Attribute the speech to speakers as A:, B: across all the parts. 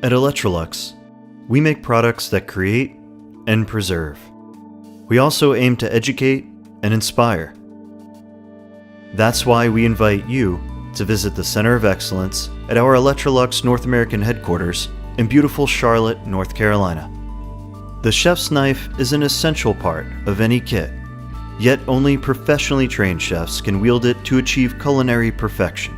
A: At Electrolux, we make products that create and preserve. We also aim to educate and inspire. That's why we invite you to visit the Center of Excellence at our Electrolux North American headquarters in beautiful Charlotte, North Carolina. The chef's knife is an essential part of any kit, yet only professionally trained chefs can wield it to achieve culinary perfection.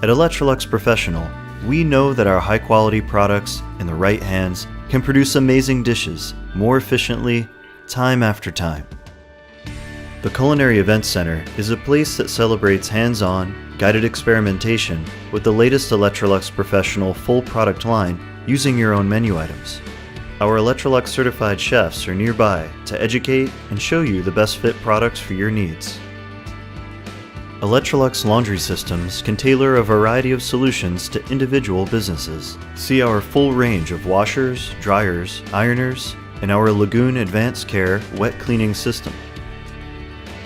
A: At Electrolux Professional, we know that our high-quality products in the right hands can produce amazing dishes more efficiently, time after time. The Culinary Events Center is a place that celebrates hands-on, guided experimentation with the latest Electrolux Professional full product line using your own menu items. Our Electrolux certified chefs are nearby to educate and show you the best fit products for your needs. Electrolux laundry systems can tailor a variety of solutions to individual businesses. See our full range of washers, dryers, ironers, and our Lagoon Advanced Care wet cleaning system.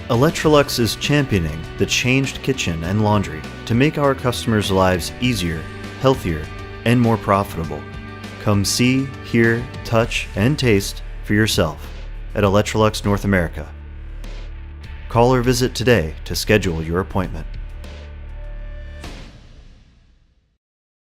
A: Electrolux is championing the changed kitchen and laundry to make our customers' lives easier, healthier, and more profitable. Come see, hear, touch, and taste for yourself at Electrolux North America. Call or visit today to schedule your appointment.